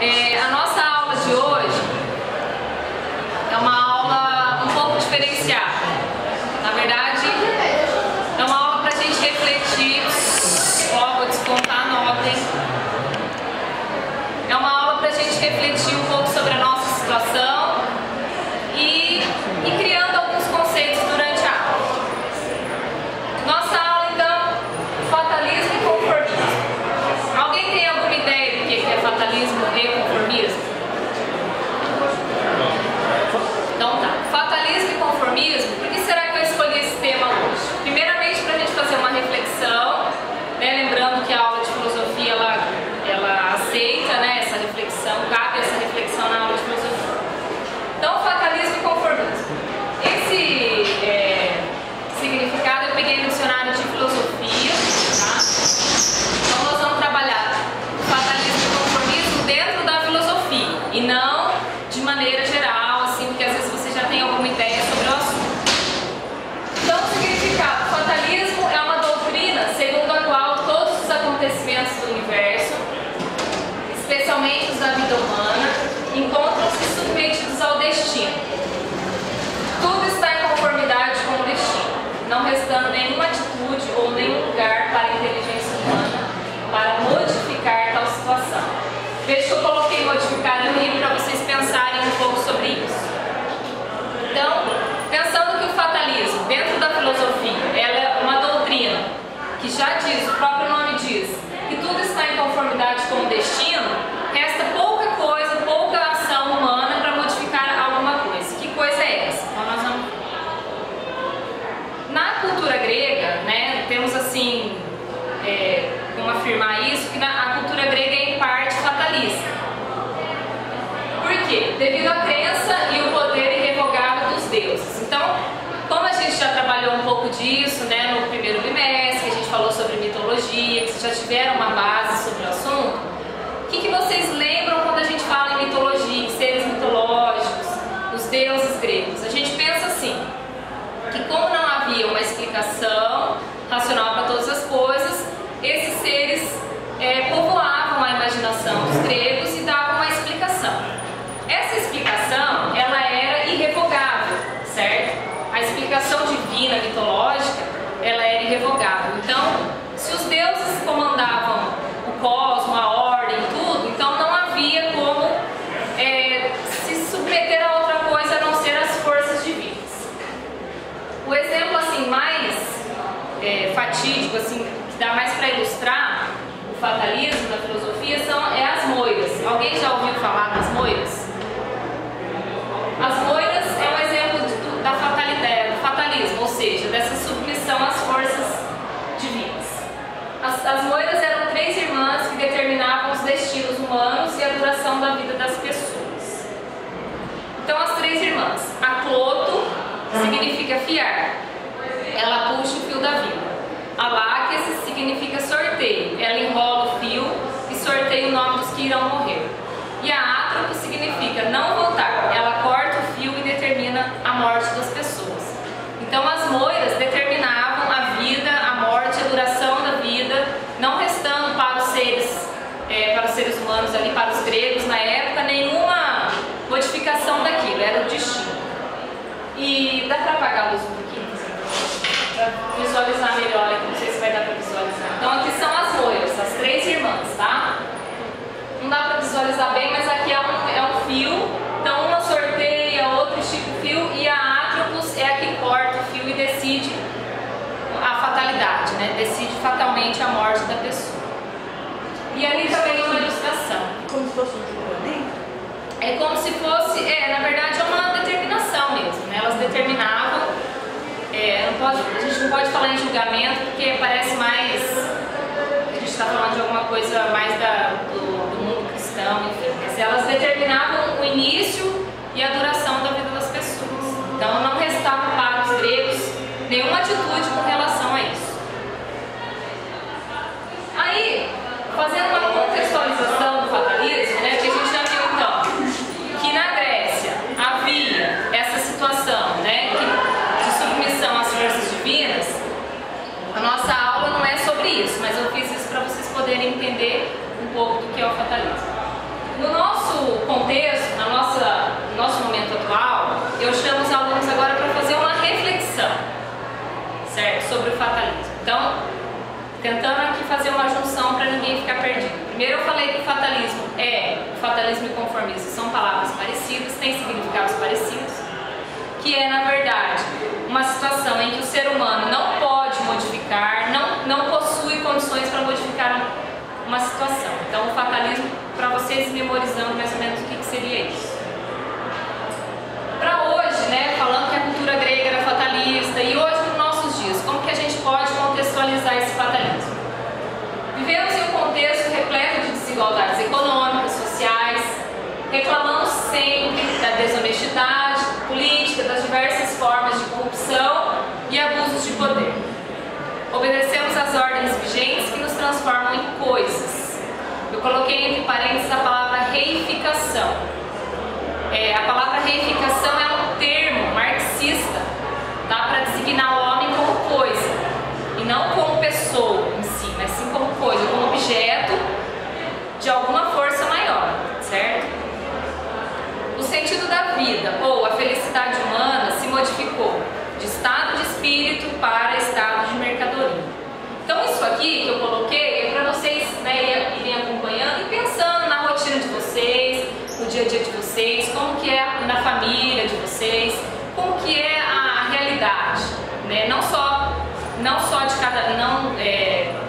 A nossa aula de hoje é uma aula um pouco diferenciada. Na verdade, é uma aula para a gente refletir. Vou descontar a nota, hein? É uma aula para a gente refletir um pouco sobre a nossa situação e criando alguns conceitos durante a aula. Nossa aula, então, fatalismo e conformismo. Alguém tem alguma ideia do que é fatalismo e conformismo? Então tá. Fatalismo e conformismo, por que será que eu escolhi esse tema hoje? Primeiramente, para a gente fazer uma reflexão, né? Lembrando que a aula de filosofia ela aceita, né, essa reflexão, cabe essa reflexão na aula de filosofia. Então, fatalismo e conformismo. Esse significado eu peguei no dicionário de filosofia, tá? Então nós vamos trabalhar fatalismo e conformismo dentro da filosofia e não de maneira geral, assim, porque às vezes você já tem alguma ideia sobre o assunto. Então, o significado: fatalismo é uma doutrina segundo a qual todos os acontecimentos do universo, especialmente os da vida humana, encontram-se submetidos ao destino. Tudo está em conformidade com o destino, não restando nenhuma atitude ou nenhum lugar para a inteligência humana para modificar tal situação. Veja que eu coloquei modificar ali para vocês pensarem um pouco sobre isso. Então, pensando que o fatalismo, dentro da filosofia, ela é uma doutrina que já diz, o próprio nome diz, que tudo está em conformidade com o destino, resta pouca coisa, pouca ação humana para modificar alguma coisa. Que coisa é essa? Então, nós vamos... Na cultura grega, né, temos assim, como afirmar isso, que a cultura grega é em parte fatalista. Por quê? Devido à crença e o poder irrevogável dos deuses. Então, como a gente já trabalhou um pouco disso, né, no primeiro bimestre, que a gente falou sobre mitologia, que vocês já tiveram uma base sobre o assunto, o que vocês lembram quando a gente fala em mitologia, em seres mitológicos, os deuses gregos? A gente pensa assim, que como não havia uma explicação racional para todas as coisas, esses seres povoavam a imaginação dos gregos e davam uma explicação. Essa explicação, ela era irrevogável, certo? A explicação divina, mitológica, ela era irrevogável. Então, se os deuses comandavam o cosmos, a ordem, tudo, então não havia como se submeter a outra coisa a não ser as forças divinas. O exemplo assim mais fatídico, assim, que dá mais para ilustrar o fatalismo da filosofia é as moiras. Alguém já ouviu falar das moiras? As moiras é um exemplo da fatalidade, do fatalismo, ou seja, dessa submissão às forças divinas. As moiras eram 3 irmãs que determinavam os destinos humanos e a duração da vida das pessoas. Então, as 3 irmãs. A Cloto significa fiar, ela puxa o fio da vida. A Láquia significa sorteio, ela enrola o fio e sorteia o nome dos que irão morrer. E a Átropo significa não voltar, ela corta o fio e determina a morte das pessoas. Então, as moiras determinavam a vida, a morte, a duração da vida, não restando para os seres humanos ali, para os gregos na época, nenhuma modificação daquilo, era o destino. E dá para apagar a luz um pouquinho? Para visualizar melhor aqui, não sei se vai dar para visualizar. Então, aqui são as moiras, as 3 irmãs, tá? Não dá para visualizar bem, mas aqui é um fio. Então, uma sorteia, a outra estica o fio e a Atropos é a que corta o fio e decide a fatalidade, né? Decide fatalmente a morte da pessoa. E ali também uma ilustração. Como se fosse um julgamento? É como se fosse, na verdade é uma determinação mesmo, né? Elas determinavam, a gente não pode falar em julgamento porque parece mais, a gente está falando de alguma coisa mais do mundo cristão, enfim. Mas elas determinavam o início e a duração da vida das pessoas. Então não restava para os gregos nenhuma atitude com relação a isso. Aí, fazendo uma contextualização do fatalismo, né, que a gente já viu então, que na Grécia havia essa situação, né, de submissão às forças divinas. A nossa aula não é sobre isso, mas eu fiz isso para vocês poderem entender um pouco do que é o fatalismo. No nosso Primeiro eu falei que o fatalismo e conformismo são palavras parecidas, têm significados parecidos, que é, na verdade, uma situação em que o ser humano não pode modificar, não possui condições para modificar uma situação. Então, o fatalismo, para vocês memorizando mais ou menos o que seria isso. Para hoje, né, falando que a cultura grega era fatalista, e hoje nos nossos dias, como que a gente pode contextualizar esse fatalismo? Vivemos em um contexto repleto de desigualdades econômicas, sociais, reclamamos sempre da desonestidade política, das diversas formas de corrupção e abusos de poder. Obedecemos às ordens vigentes que nos transformam em coisas. Eu coloquei entre parênteses a palavra reificação. A palavra reificação é um termo marxista, tá? Para designar o homem como coisa, e não como pessoa em si, mas sim como coisa, como objeto de alguma força maior, certo? O sentido da vida, ou a felicidade humana, se modificou de estado de espírito para estado de mercadoria. Então isso aqui que eu coloquei é para vocês, né, irem acompanhando e pensando na rotina de vocês, no dia a dia de vocês, como que é na família de vocês, como que é a realidade, né? Não só de cada,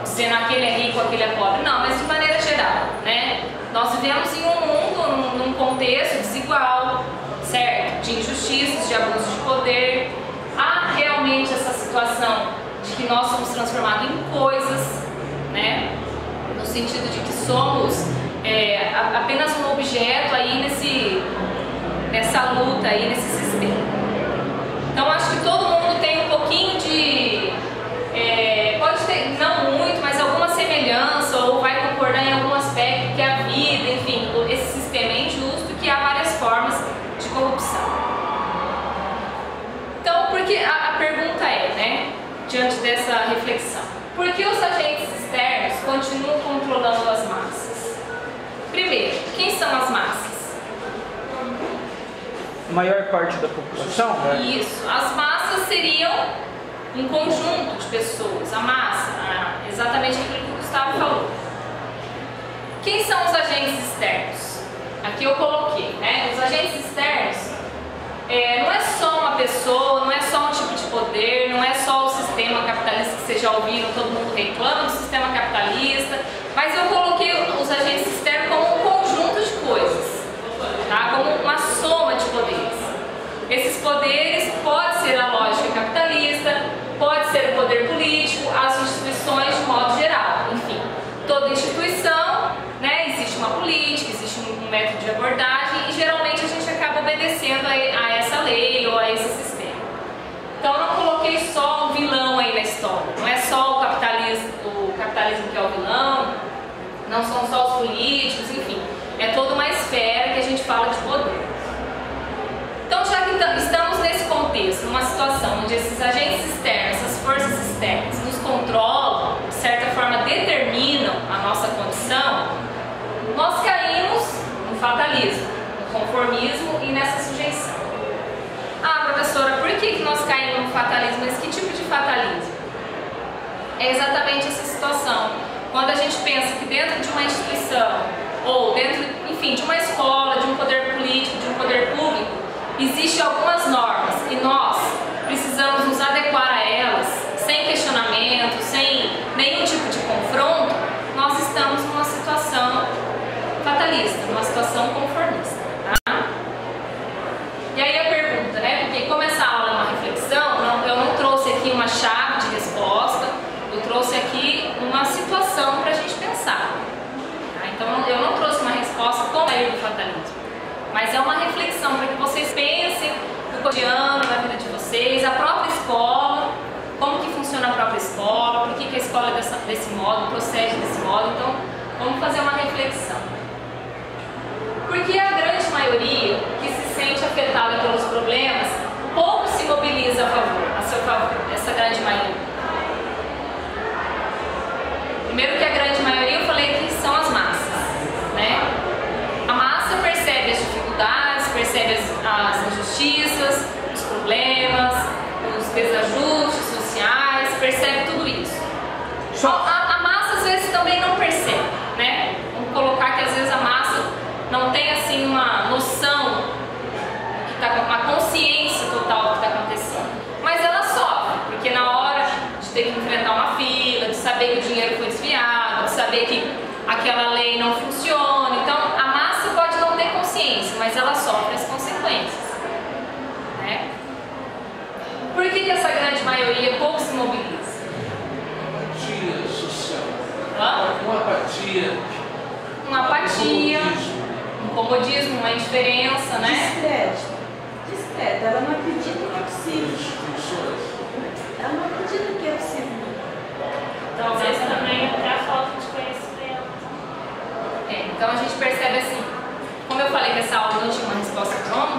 dizendo aquele é rico, aquele é pobre, não, mas de maneira geral, né? Nós vivemos em um mundo, num contexto desigual, certo? De injustiças, de abuso de poder. Há realmente essa situação de que nós somos transformados em coisas, né? No sentido de que somos apenas um objeto aí nessa luta aí, nesse sistema. Então acho que todo mundo tem um pouquinho de, pode ter, não muito, mas alguma semelhança, ou vai concordar em algum aspecto que a vida, enfim, esse sistema é injusto, que há várias formas de corrupção. Então, porque a pergunta é, né, diante dessa reflexão, por que os agentes externos continuam controlando as massas? Primeiro, quem são as massas? A maior parte da população, né? Isso, as massas seriam um conjunto de pessoas, a massa, exatamente aquilo que o Gustavo falou. Quem são os agentes externos? Aqui eu coloquei, né? Os agentes externos não é só uma pessoa, não é só um tipo de poder, não é só o sistema capitalista que vocês já ouviram, todo mundo reclama do sistema capitalista, mas eu coloquei os agentes externos como um conjunto de coisas, tá? Como uma soma de poderes. Esses poderes pode ser a lógica capitalista, pode ser o poder político, as instituições de modo geral, enfim, toda instituição, né, existe uma política, existe um método de abordagem e geralmente a gente acaba obedecendo a essa lei ou a esse sistema. Então eu não coloquei só um vilão aí na história, não é só o capitalismo que é o vilão, não são só os políticos, enfim, é toda uma esfera que a gente fala de poder. Então, já que estamos nesse contexto, numa situação onde esses agentes externos, essas forças externas nos controlam, de certa forma determinam a nossa condição, nós caímos no fatalismo, no conformismo e nessa sujeição. Ah, professora, por que nós caímos no fatalismo? Mas que tipo de fatalismo? É exatamente essa situação. Quando a gente pensa que dentro de uma instituição, ou dentro, enfim, de uma escola, de um poder político, de um poder público, existem algumas normas e nós precisamos nos adequar a elas, sem questionamento, sem nenhum tipo de confronto, nós estamos numa situação fatalista, numa situação conformista. Tá? E aí a pergunta, né? Porque como essa aula é uma reflexão, eu não trouxe aqui uma chave de resposta, eu trouxe aqui uma situação para a gente pensar. Tá? Então eu não trouxe uma resposta como é o fatalismo. Mas é uma reflexão para que vocês pensem no cotidiano, na vida de vocês, a própria escola, como que funciona a própria escola, por que a escola é desse modo, procede desse modo. Então, vamos fazer uma reflexão. Porque a grande maioria que se sente afetada pelos problemas, pouco se mobiliza a seu favor, essa grande maioria. Primeiro que a grande maioria, eu falei que são as massas, né? A massa percebe as dificuldades, percebe as injustiças, os problemas, os desajustes sociais, percebe tudo isso. A massa às vezes também não percebe, né? Um comodismo, uma indiferença, né? Discreta. Ela não acredita que é possível. Ela não acredita que é possível. Talvez também até a falta de conhecimento. Então a gente percebe assim, como eu falei que essa aula não tinha uma resposta pronta,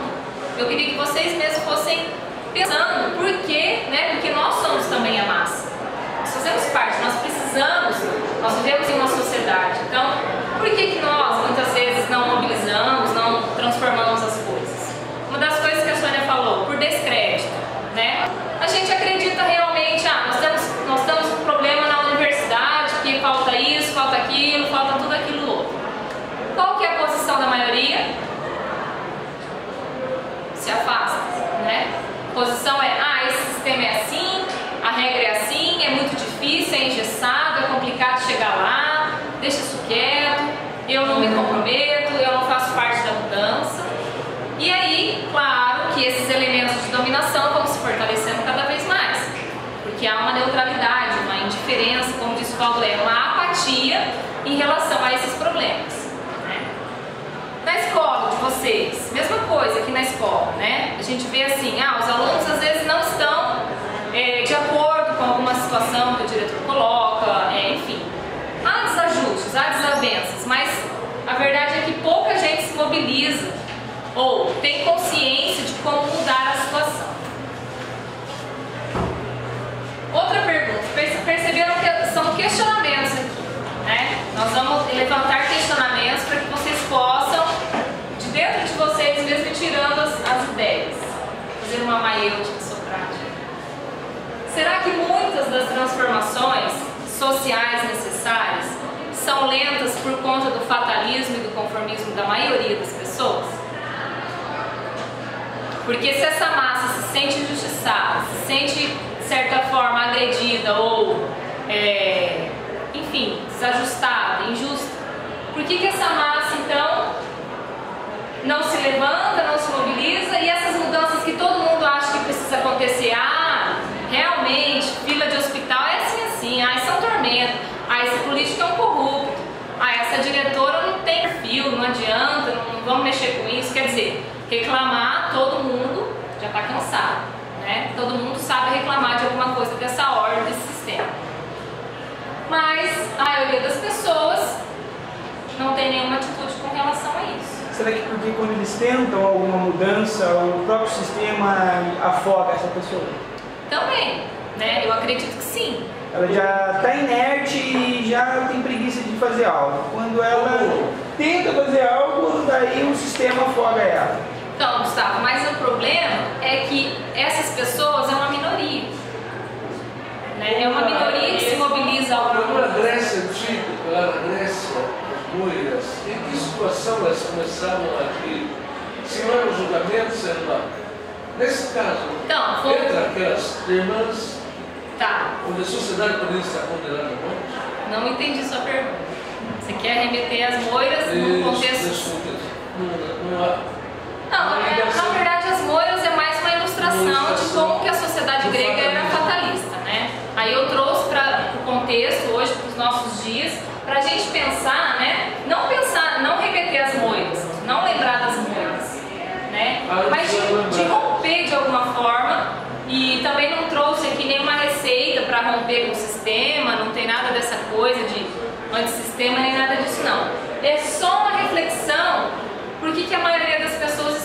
eu queria que vocês mesmos fossem pensando por quê, né? Porque nós somos também a massa. Nós fazemos parte, nós precisamos, nós vivemos em uma sociedade. Então, por que nós muitas vezes não mobilizamos, não transformamos as coisas? Uma das coisas que a Sônia falou, por descrédito, né? A gente acredita realmente, nós temos um problema na universidade, que falta isso, falta aquilo, falta tudo aquilo outro. Qual que é a posição da maioria? Se afasta, né? A posição é, esse sistema é assim, a regra é assim, é muito difícil, é engessado, é complicado chegar lá, deixa isso quieto, eu não me comprometo, eu não faço parte da mudança. E aí, claro que esses elementos de dominação vão se fortalecendo cada vez mais, porque há uma neutralidade, uma indiferença, como disse o Paulo, uma apatia em relação a esses problemas. Na escola de vocês, mesma coisa que na escola, né? A gente vê assim, os alunos às vezes não estão de acordo com alguma situação que o diretor coloca, enfim. Há desajustes, há desavenças, mas a verdade é que pouca gente se mobiliza ou tem consciência de como mudar a situação. Outra pergunta, perceberam que são questionamentos aqui, né? Nós vamos levantar questionamentos para que vocês possam, de dentro de vocês mesmo, tirando as ideias, fazer uma maiêutica socrática. Será que muitas das transformações sociais necessárias são lentas por conta do fatalismo e do conformismo da maioria das pessoas? Porque se essa massa se sente injustiçada, se sente, de certa forma, agredida ou, enfim, desajustada, injusta, por que essa massa, então, não se levanta, não se mobiliza e essas mudanças que todo mundo acha que precisa acontecer, realmente, fila de hospital é assim, isso é um tormento, esse político é um corrupto, essa diretora não tem perfil, não adianta, não vamos mexer com isso, quer dizer, reclamar, todo mundo já está cansado, né? Todo mundo sabe reclamar de alguma coisa dessa ordem, desse sistema. Mas a maioria das pessoas não tem nenhuma atitude com relação a isso. Será que porque quando eles tentam alguma mudança, o próprio sistema afoga essa pessoa? Também, né? Eu acredito que sim. Ela já está inerte e já tem preguiça de fazer algo. Quando ela tenta fazer algo, daí o sistema afoga ela. Então, Gustavo, mas o problema é que essas pessoas é uma minoria. Né? É uma minoria que se mobiliza ao Na Grécia Antiga, lá na Grécia, as moiras, em que situação elas começavam a agir? Se não era um julgamento, sei lá. Nesse caso, então, entre aquelas irmãs, onde a sociedade poderia estar condenada a morte? Não entendi sua pergunta. Você quer remeter as moiras no contexto... Não, na verdade as moiras é mais uma ilustração de como que a sociedade grega era fatalista, né? Aí eu trouxe para o contexto hoje, para os nossos dias, para a gente pensar, né? Não remeter as moiras, não lembrar das moiras, né? Mas de romper de alguma forma, e também não trouxe aqui nenhuma receita para romper com o sistema, não tem nada dessa coisa de antissistema nem nada disso não. É só uma reflexão, por que a maioria das pessoas